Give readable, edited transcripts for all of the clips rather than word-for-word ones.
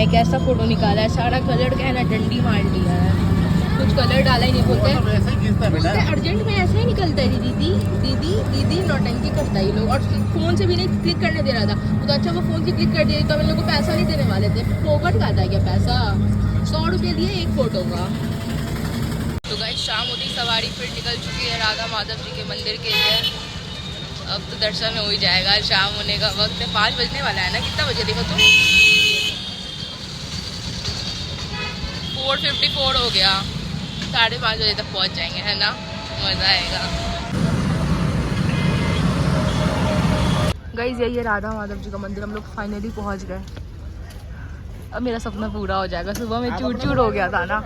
है, कैसा फोटो निकाला है, सारा कलर का है ना डंडी मार लिया है, कुछ कलर डाला ही नहीं। बोलते हैं अर्जेंट में ऐसे ही निकलता है दीदी दीदी दीदी नौटंकी करता है ये लोग। और फोन से भी नहीं क्लिक करने दे रहा था, तो अच्छा वो फोन से क्लिक कर दिया तो हम लोग को पैसा नहीं देने वाले थे। फोकट खाता है क्या पैसा? 100 रुपये दिए एक फोटो का। तो गाइस शाम होती सवारी फिर निकल चुकी है राधा माधव जी के मंदिर के लिए। अब तो दर्शन हो ही जाएगा, शाम होने का वक्त है, 5 बजने वाला है ना। कितना बजे देखो तुम? 4:54 हो गया, 5:30 बजे तक पहुंच जाएंगे, है ना? मज़ा आएगा। गाइस यही है राधा माधव जी का मंदिर, हम लोग फाइनली पहुंच गए। अब मेरा सपना पूरा हो जाएगा। सुबह में चूर चूर हो गया था ना।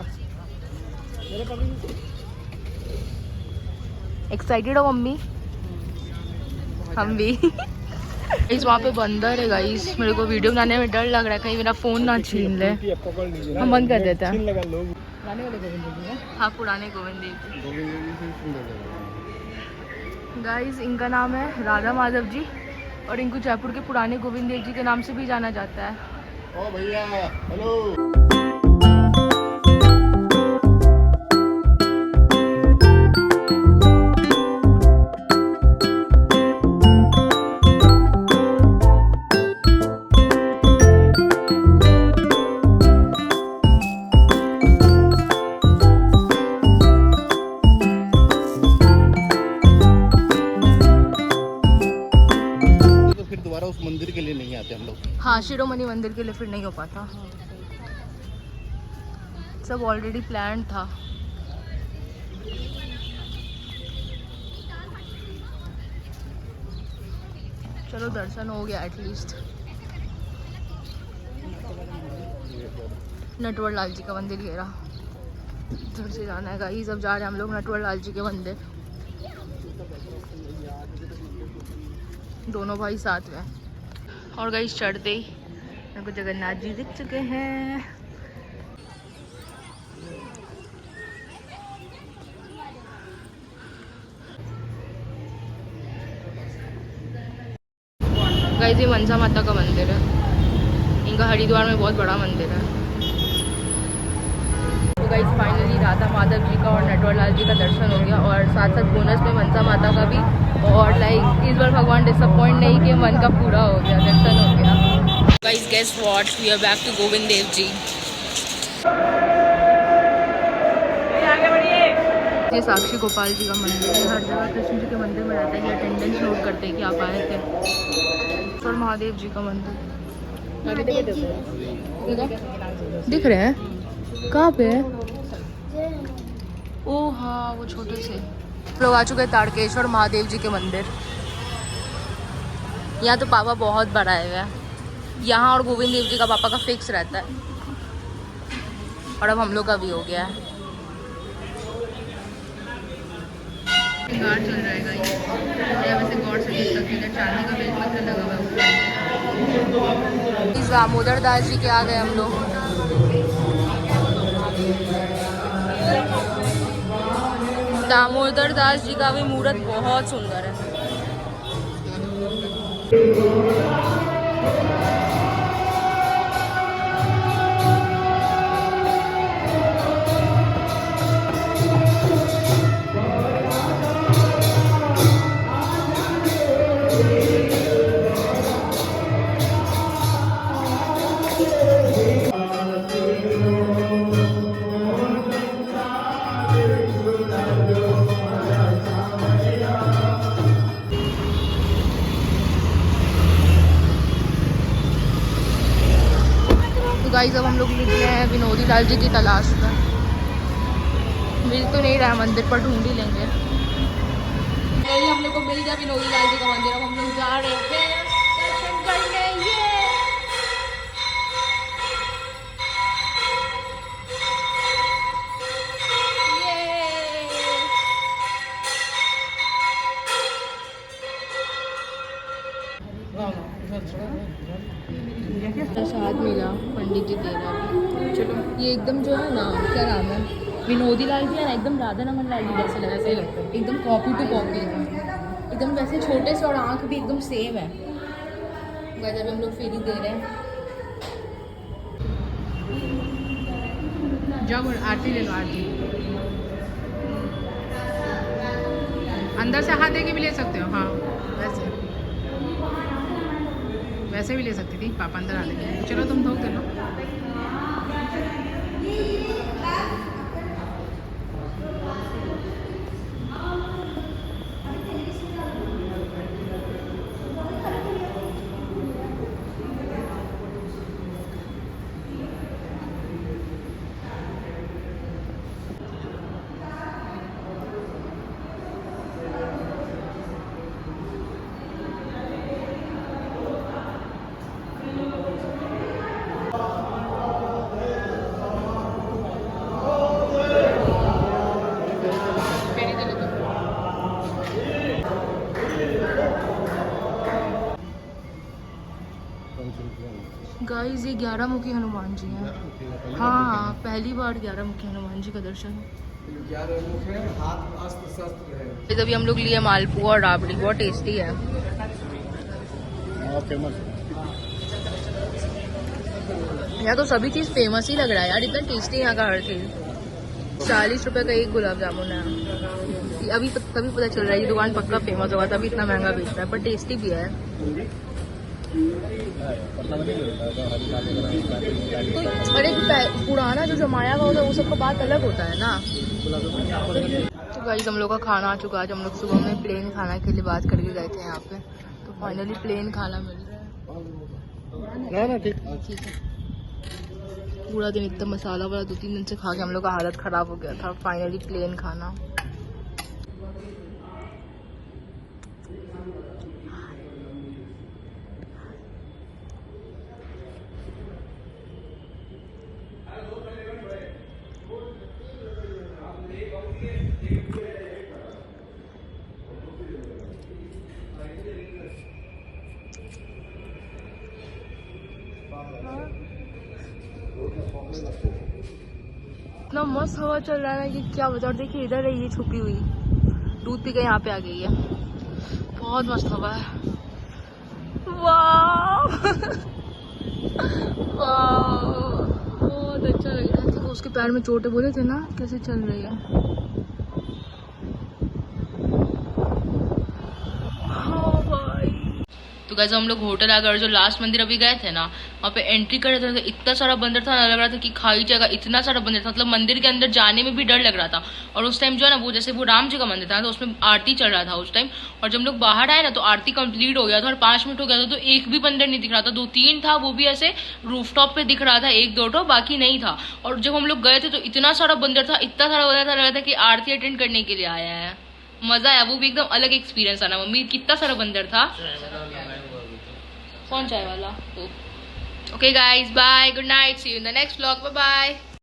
एक्साइटेड हो मम्मी? हम भी। इस वहाँ पे बंदर है गाइस, मेरे को वीडियो बनाने में डर लग रहा है कहीं मेरा फ़ोन ना छीन ले। हम बंद कर देते हैं। हाँ पुराने गोविंद देव जी। गाइस इनका नाम है राधा माधव जी और इनको जयपुर के पुराने गोविंद देव जी के नाम से भी जाना जाता है। ओ भैया हेलो। उस मंदिर के लिए नहीं आते हम लोग। हाँ शिरोमणि मंदिर के लिए फिर नहीं हो पाता, सब ऑलरेडी प्लान था। चलो दर्शन हो गया एटलीस्ट। नटवर लाल जी का मंदिर ये रहा, इधर से जाना है गाइस। अब जा रहे हैं हम लोग नटवर लाल जी के मंदिर, दोनों भाई साथ में। और गाइस चढ़ते ही मेरे को जगन्नाथ जी दिख चुके हैं। गाइस ये मनसा माता का मंदिर है, इनका हरिद्वार में बहुत बड़ा मंदिर है। तो गाइस फाइनली राधा माधव जी का और नटवर लाल जी का दर्शन हो गया और साथ साथ बोनस में मनसा माता का भी। और लाइक इस बार भगवान डिसअपॉइंट नहीं कि मन का पूरा हो गया, दर्शन हो गया। Guys guess what, we are back to Govind Dev ji. ये साक्षी गोपाल जी का मंदिर है, हर जगह कृष्ण जी के मंदिर में रहता है कि अटेंडेंस नोट करते हैं कि आप आए थे। और महादेव जी का मंदिर दिख रहे हैं कहाँ पे है? ओ हाँ वो छोटे से लोग आ चुके हैं तारकेश्वर महादेव जी के मंदिर। यहाँ तो पापा बहुत बड़ा है, यहाँ और गोविंद देव जी का पापा का फिक्स रहता है। और अब हम लोग का भी हो गया है। गार्ड चल रहा है गाइस, वैसे गौर से देख सकते हैं चांदी का बेल पत्थर लगा हुआ है। इस दामोदर दास जी के आ गए हम लोग। दामोदर दास जी का भी मूर्त बहुत सुंदर है। तो गाइस अब हम लोग निकले हैं विनोदी लाल जी की तलाश में। मिल तो नहीं रहा मंदिर पर, ढूंढ ही लेंगे। यही हम लोग को मिल गया विनोदी लाल जी का मंदिर। अब हम लोग जा रहे हैं दर्शन करने। प्रसाद मिला, पंडित जी दे रहा है। चलो ये एकदम जो है ना, क्या नाम है, विनोदी लाल जी है ना, एकदम राधा रमन लाल जी जैसे लग रहे हैं, एकदम कॉपी टू कॉपी, एकदम वैसे छोटे से और आँख भी एकदम सेम है। गजब हम लोग फेरी दे रहे हैं। जाओ आरती ले लो आरती। अंदर से हाथ देके भी ले सकते हो। हाँ वैसे वैसे भी ले सकती थी, पापा अंदर आ लेंगे। चलो तुम धो के लो। गाइस ये 11 मुखी हनुमान जी हैं। हाँ पहली बार 11 मुखी हनुमान जी का दर्शन। अभी हम लोग लिए मालपुआ और राबड़ी, बहुत टेस्टी है। यहाँ तो सभी चीज़ फेमस ही लग रहा है यार, इतना टेस्टी यहाँ का हर चीज़। 40 रुपए का एक गुलाब जामुन है। अभी तभी पता चल रहा है ये दुकान पक्का फेमस होगा, तभी इतना महंगा बेच रहा है, पर टेस्टी भी है। अरे पुराना जो जमाया हुआ होता है वो सबका बात अलग होता है ना। तो गाइस हम लोग का खाना आ चुका है। हम लोग सुबह में प्लेन खाना के लिए बात करके गए थे यहाँ पे, तो फाइनली प्लेन खाना मिल रहा है। ठीक है। पूरा दिन इतना मसाला वाला 2-3 दिन से खा के हम लोग का हालत खराब हो गया था। फाइनली प्लेन खाना। इतना मस्त हवा चल रहा है ना कि क्या बता। और देखिए इधर है ये छुपी हुई, दूध पी के यहाँ पे आ गई है। बहुत मस्त हवा है। वाह बहुत अच्छा लग रहा है। देखो उसके पैर में चोटें, बोले थे ना कैसे चल रही है। हाँ भाई। तो गाइस हम लोग होटल आ गए और जो लास्ट मंदिर अभी गए थे ना, वहाँ पे एंट्री कर रहे थे, इतना सारा बंदर था ना, लग रहा था कि खाई जाएगा, इतना सारा बंदर था। मतलब मंदिर के अंदर जाने में भी डर लग रहा था। और उस टाइम जो है ना वो जैसे वो राम जी का मंदिर था तो उसमें आरती चल रहा था उस टाइम। और जब लोग बाहर आए ना तो आरती कंप्लीट हो गया था और 5 मिनट हो गया था तो एक भी बंदर नहीं दिख रहा था। 2-3 था, वो भी ऐसे रूफटॉप पे दिख रहा था, 1-2 बाकी नहीं था। और जब हम लोग गए थे तो इतना सारा बंदर था, इतना सारा बंदर था, लग रहा था कि आरती अटेंड करने के लिए आया है। मजा आया, वो भी एकदम अलग एक्सपीरियंस था ना मम्मी। कितना सारा बंदर था। कौन चाय वाला? Okay guys, bye, good night, see you in the next vlog, bye bye.